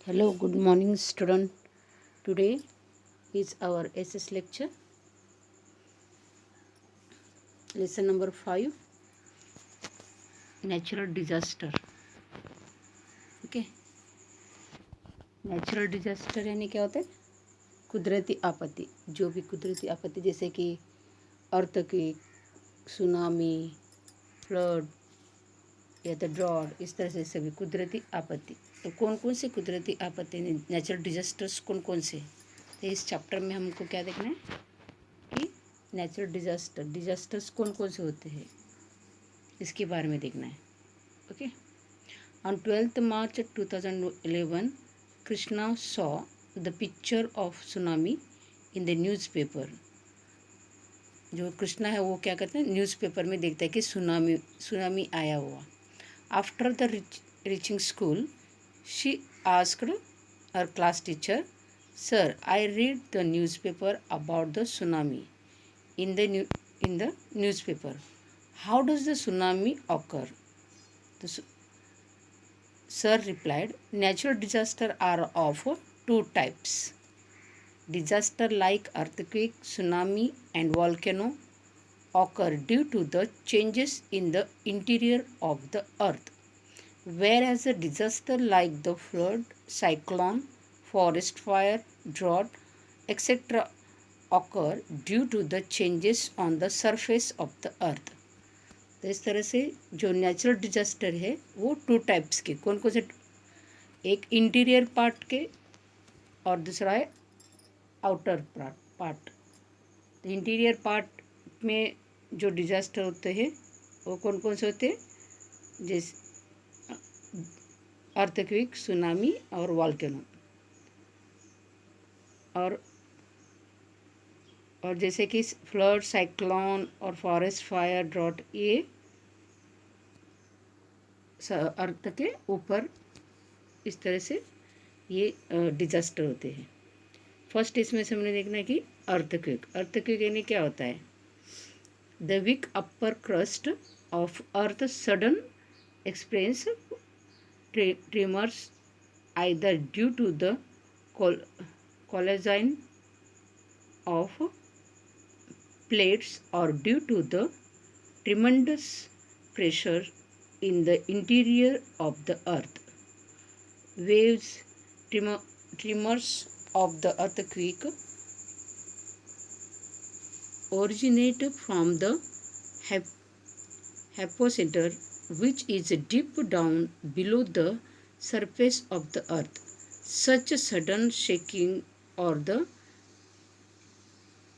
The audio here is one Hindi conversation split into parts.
Hello, good morning, student. Today is our SS lecture, lesson number 5, natural disaster. Okay, natural disaster यानी क्या होता है? कुदरती आपत्ति। जो भी कुदरती आपत्ति जैसे कि अर्थक्वेक, सुनामी, फ्लड या द ड्रॉट, इस तरह से सभी कुदरती आपत्ति। तो कौन कौन से कुदरती आपत्ति, नेचुरल डिजास्टर्स कौन कौन से? तो इस चैप्टर में हमको क्या देखना है कि नेचुरल डिजास्टर्स कौन कौन से होते हैं, इसके बारे में देखना है. Okay. On 12th March 2011, Krishna saw the picture of tsunami in the newspaper. जो कृष्णा है वो क्या करते हैं, न्यूज़पेपर में देखता है कि सुनामी आया हुआ. After the reaching school she asked her class teacher, sir I read the newspaper about the tsunami in the newspaper. How does the tsunami occur? The sir replied, natural disasters are of two types. Disaster like earthquake, tsunami and volcano occur due to the changes in the interior of the earth, whereas a disaster like the flood, cyclone, forest fire, drought, etc. occur due to the changes on the surface of the earth. तो इस तरह से जो नेचुरल डिजास्टर है वो टू टाइप्स के, कौन कौन से? एक इंटीरियर पार्ट के और दूसरा है आउटर पार्ट. तो इंटीरियर पार्ट में जो डिजास्टर होते हैं वो कौन कौन से होते हैं? जैसे अर्थक्वेक, सुनामी और वॉल्केनो. और जैसे कि फ्लड, साइक्लोन और फॉरेस्ट फायर, ड्रॉट, ये अर्थ के ऊपर इस तरह से ये डिजास्टर होते हैं. फर्स्ट इसमें से हमने देखना है कि अर्थक्वेक यानी क्या होता है? The weak upper crust of earth sudden experience tremors either due to the collision of plates or due to the tremendous pressure in the interior of the earth. Waves, tremors of the earthquake originate from the hypocenter, which is deep down below the surface of the earth. Such sudden shaking or the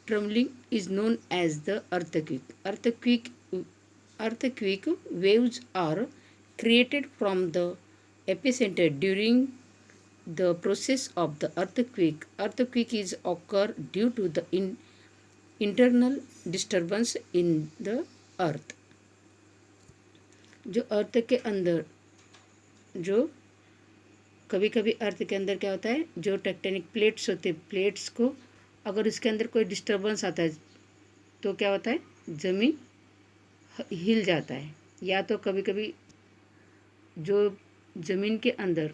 trembling is known as the earthquake. Earthquake waves are created from the epicenter during the process of the earthquake. Earthquake is occur due to the internal disturbance in the earth. जो अर्थ के अंदर, जो कभी कभी अर्थ के अंदर क्या होता है, जो टेक्टोनिक प्लेट्स होते, प्लेट्स को अगर इसके अंदर कोई डिस्टर्बेंस आता है तो क्या होता है, ज़मीन हिल जाता है. या तो कभी कभी जो ज़मीन के अंदर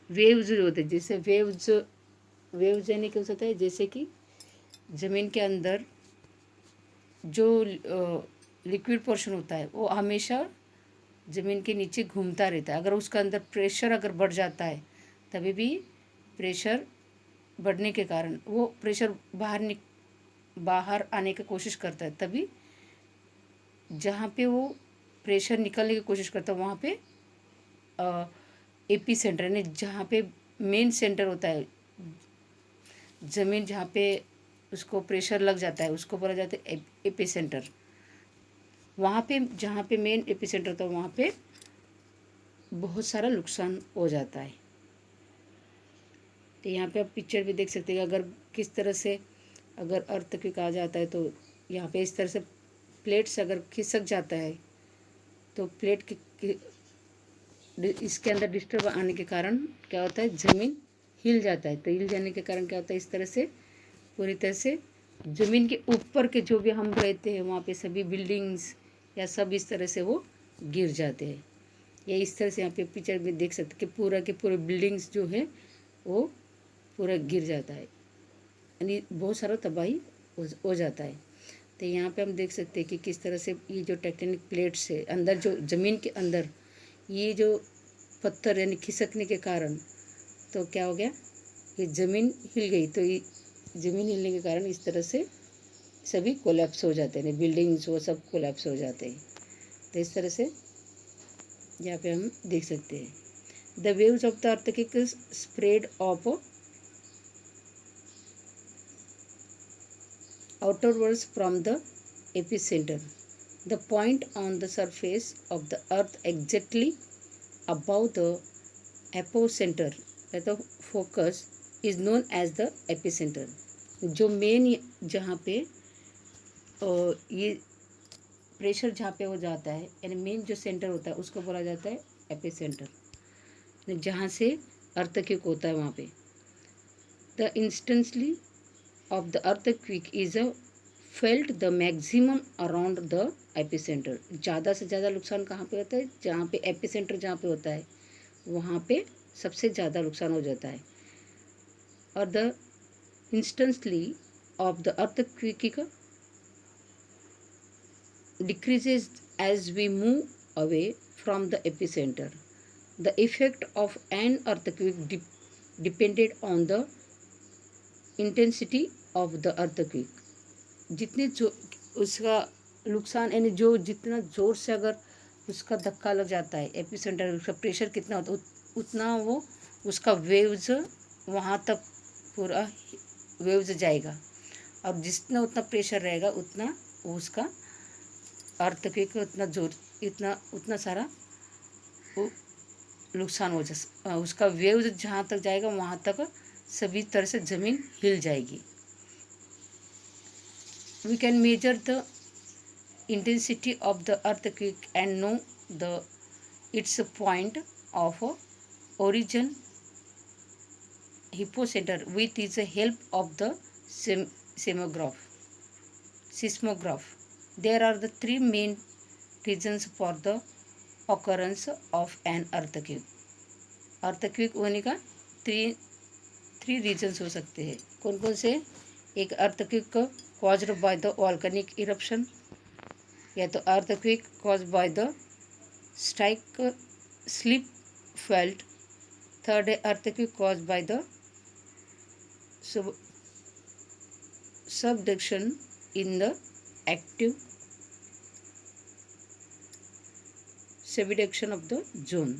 वेव्स जो होते हैं, जैसे वेव्स यानी क्या होता है, जैसे कि ज़मीन के अंदर जो लिक्विड पोर्शन होता है वो हमेशा ज़मीन के नीचे घूमता रहता है. अगर उसका अंदर प्रेशर अगर बढ़ जाता है, तभी भी प्रेशर बढ़ने के कारण वो प्रेशर बाहर आने की कोशिश करता है. तभी जहाँ पे वो प्रेशर निकलने की कोशिश करता है वहाँ पे एपी सेंटर यानी जहाँ पे मेन सेंटर होता है, ज़मीन जहाँ पे उसको प्रेशर लग जाता है उसको बोला जाता है एपी सेंटर. वहाँ पे जहाँ पे मेन एपी सेंटर होता है वहाँ पे बहुत सारा नुकसान हो जाता है. तो यहाँ पे आप पिक्चर भी देख सकते हैं. अगर किस तरह से अगर अर्थक्वेक आ जाता है तो यहाँ पे इस तरह से प्लेट्स अगर खिसक जाता है तो प्लेट के इसके अंदर डिस्टर्ब आने के कारण क्या होता है, ज़मीन हिल जाता है. तो हिल जाने के कारण क्या होता है, इस तरह से पूरी तरह से ज़मीन के ऊपर के जो भी हम रहते हैं वहाँ पे सभी बिल्डिंग्स या सब इस तरह से वो गिर जाते हैं. या इस तरह से यहाँ पे पिक्चर में देख सकते कि पूरा के पूरे बिल्डिंग्स जो है वो पूरा गिर जाता है, यानी बहुत सारा तबाही हो जाता है। तो यहाँ पे हम देख सकते हैं कि किस तरह से ये जो टेक्टोनिक प्लेट्स है अंदर, जो ज़मीन के अंदर ये जो पत्थर यानी खिसकने के कारण तो क्या हो गया, ये ज़मीन हिल गई। तो ये ज़मीन हिलने के कारण इस तरह से सभी कोलैप्स हो जाते हैं, बिल्डिंग्स वो सब कोलैप्स हो जाते हैं। तो इस तरह से यहाँ पे हम देख सकते हैं the waves of the earthquake spread of outwards from the epicenter. The point on the surface of the earth exactly above the epicenter, the focus, is known as the epicenter. जो मेन जहाँ पे ये प्रेशर जहाँ पे हो जाता है यानी मेन जो सेंटर होता है उसको बोला जाता है एपिसेंटर, जहाँ से अर्थक्वेक होता है वहाँ पे। The instantly of the earthquake is felt the maximum around the epicenter. ज़्यादा से ज़्यादा नुकसान कहाँ पे होता है, जहाँ पे एपिसेंटर जहाँ पे होता है वहाँ पे सबसे ज़्यादा नुकसान हो जाता है। और the instantly of the earthquake decreases as we move away from the epicenter. The effect of an earthquake depended on the intensity of the earthquake. जितने जो उसका नुकसान यानी जो जितना ज़ोर से अगर उसका धक्का लग जाता है एपिसेंटर, उसका प्रेशर कितना होता है उतना वो उसका वेव्स वहाँ तक पूरा वेव्स जाएगा, और जितना उतना प्रेशर रहेगा उतना उसका अर्थक्वेक उतना जोर उतना सारा नुकसान हो जा, उसका वेव्स जहाँ तक जाएगा वहाँ तक सभी तरह से ज़मीन हिल जाएगी। We can measure the intensity of the earthquake and know its point of origin hypocenter with the help of the seismograph. There are the three main reasons for the occurrence of an earthquake. Earthquake होने का थ्री रीजन्स हो सकते हैं। कौन कौन से? एक earthquake caused by the volcanic eruption, या तो earthquake caused by the strike slip fault. Third है earthquake caused by the subduction in the active subduction of the zone.